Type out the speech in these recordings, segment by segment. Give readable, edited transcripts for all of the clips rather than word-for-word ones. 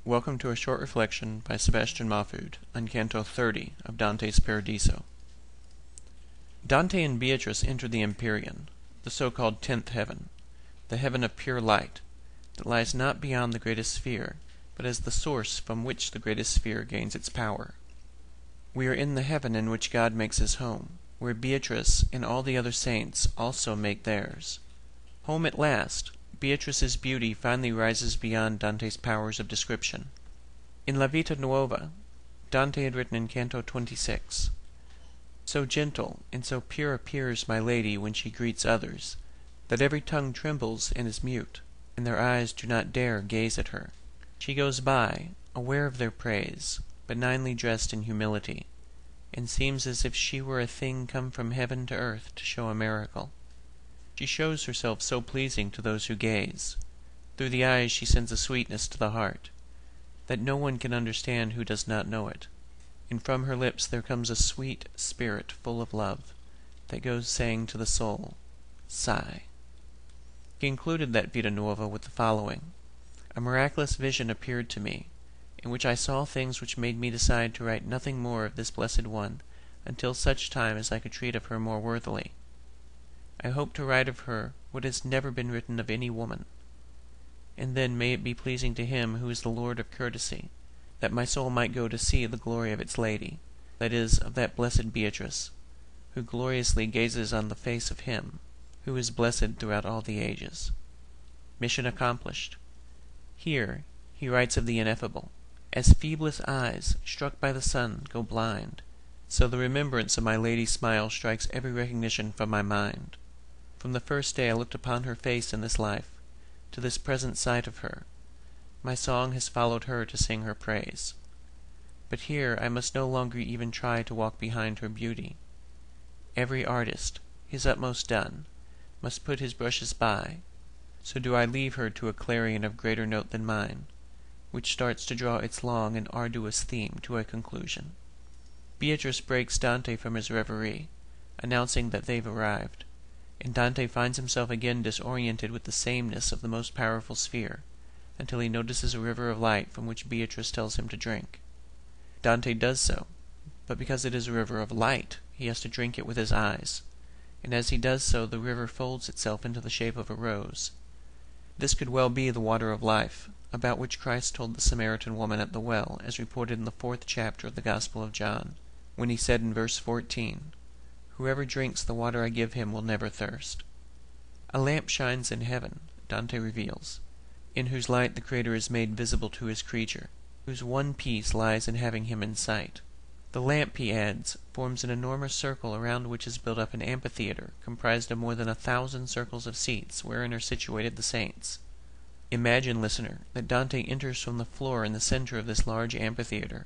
Welcome to a short reflection by Sebastian Mahfoud on Canto 30 of Dante's Paradiso. Dante and Beatrice enter the empyrean, the so-called 10th heaven, the heaven of pure light, that lies not beyond the greatest sphere, but as the source from which the greatest sphere gains its power. We are in the heaven in which God makes his home, where Beatrice and all the other saints also make theirs. Home at last! Beatrice's beauty finally rises beyond Dante's powers of description. In La Vita Nuova, Dante had written in Canto XXX, "So gentle and so pure appears my lady when she greets others, that every tongue trembles and is mute, and their eyes do not dare gaze at her. She goes by, aware of their praise, benignly dressed in humility, and seems as if she were a thing come from heaven to earth to show a miracle. She shows herself so pleasing to those who gaze. Through the eyes she sends a sweetness to the heart, that no one can understand who does not know it. And from her lips there comes a sweet spirit full of love, that goes saying to the soul, Sigh." He concluded that Vita Nuova with the following: "A miraculous vision appeared to me, in which I saw things which made me decide to write nothing more of this blessed one until such time as I could treat of her more worthily. I hope to write of her what has never been written of any woman. And then may it be pleasing to him who is the Lord of courtesy, that my soul might go to see the glory of its lady, that is, of that blessed Beatrice, who gloriously gazes on the face of him who is blessed throughout all the ages." Mission accomplished. Here he writes of the ineffable: "As feeblest eyes, struck by the sun, go blind, so the remembrance of my lady's smile strikes every recognition from my mind. From the first day I looked upon her face in this life, to this present sight of her, my song has followed her to sing her praise. But here I must no longer even try to walk behind her beauty. Every artist, his utmost done, must put his brushes by, so do I leave her to a clarion of greater note than mine, which starts to draw its long and arduous theme to a conclusion." Beatrice breaks Dante from his reverie, announcing that they've arrived, and Dante finds himself again disoriented with the sameness of the most powerful sphere, until he notices a river of light from which Beatrice tells him to drink. Dante does so, but because it is a river of light, he has to drink it with his eyes, and as he does so the river folds itself into the shape of a rose. This could well be the water of life, about which Christ told the Samaritan woman at the well, as reported in the 4th chapter of the Gospel of John, when he said in verse 14, "Whoever drinks the water I give him will never thirst." A lamp shines in heaven, Dante reveals, in whose light the Creator is made visible to his creature, whose one peace lies in having him in sight. The lamp, he adds, forms an enormous circle around which is built up an amphitheater comprised of more than 1,000 circles of seats wherein are situated the saints. Imagine, listener, that Dante enters from the floor in the center of this large amphitheater,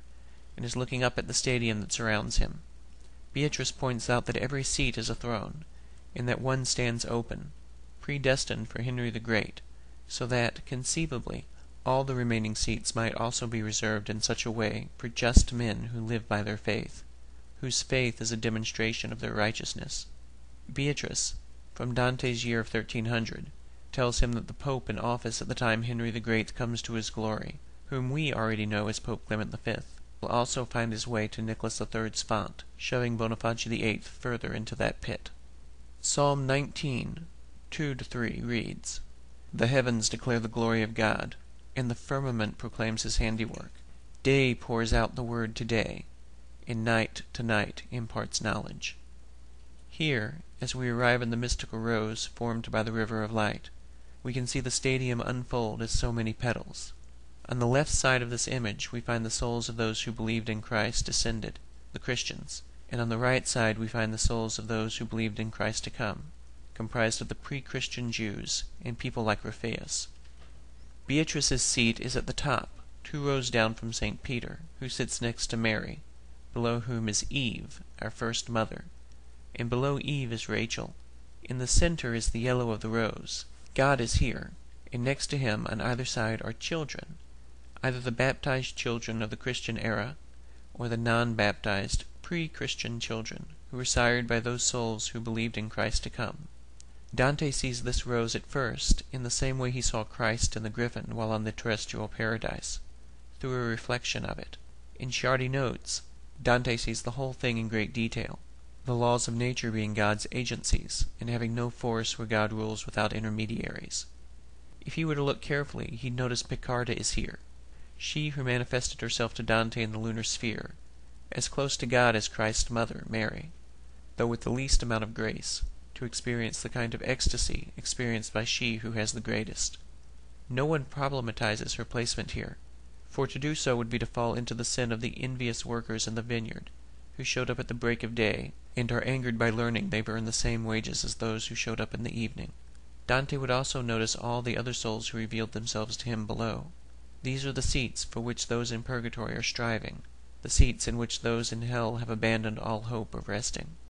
and is looking up at the stadium that surrounds him. Beatrice points out that every seat is a throne, and that one stands open, predestined for Henry the Great, so that, conceivably, all the remaining seats might also be reserved in such a way for just men who live by their faith, whose faith is a demonstration of their righteousness. Beatrice, from Dante's year of 1300, tells him that the Pope in office at the time Henry the Great comes to his glory, whom we already know as Pope Clement V, will also find his way to Nicholas III's font, shoving Boniface VIII further into that pit. Psalm 19, 2-3 reads, "The heavens declare the glory of God, and the firmament proclaims his handiwork. Day pours out the word to day, and night to night imparts knowledge." Here, as we arrive in the mystical rose formed by the river of light, we can see the stadium unfold as so many petals. On the left side of this image we find the souls of those who believed in Christ descended, the Christians, and on the right side we find the souls of those who believed in Christ to come, comprised of the pre-Christian Jews and people like Raphaeus. Beatrice's seat is at the top, 2 rows down from St. Peter, who sits next to Mary, below whom is Eve, our first mother, and below Eve is Rachel. In the center is the yellow of the rose. God is here, and next to him on either side are children, either the baptized children of the Christian era, or the non-baptized pre-Christian children, who were sired by those souls who believed in Christ to come. Dante sees this rose at first in the same way he saw Christ in the griffin while on the terrestrial paradise, through a reflection of it. In shardy notes, Dante sees the whole thing in great detail, the laws of nature being God's agencies, and having no force where God rules without intermediaries. If he were to look carefully, he'd notice Picarda is here, she who manifested herself to Dante in the lunar sphere, as close to God as Christ's mother, Mary, though with the least amount of grace, to experience the kind of ecstasy experienced by she who has the greatest. No one problematizes her placement here, for to do so would be to fall into the sin of the envious workers in the vineyard, who showed up at the break of day, and are angered by learning they've earned the same wages as those who showed up in the evening. Dante would also notice all the other souls who revealed themselves to him below. These are the seats for which those in purgatory are striving, the seats in which those in hell have abandoned all hope of resting.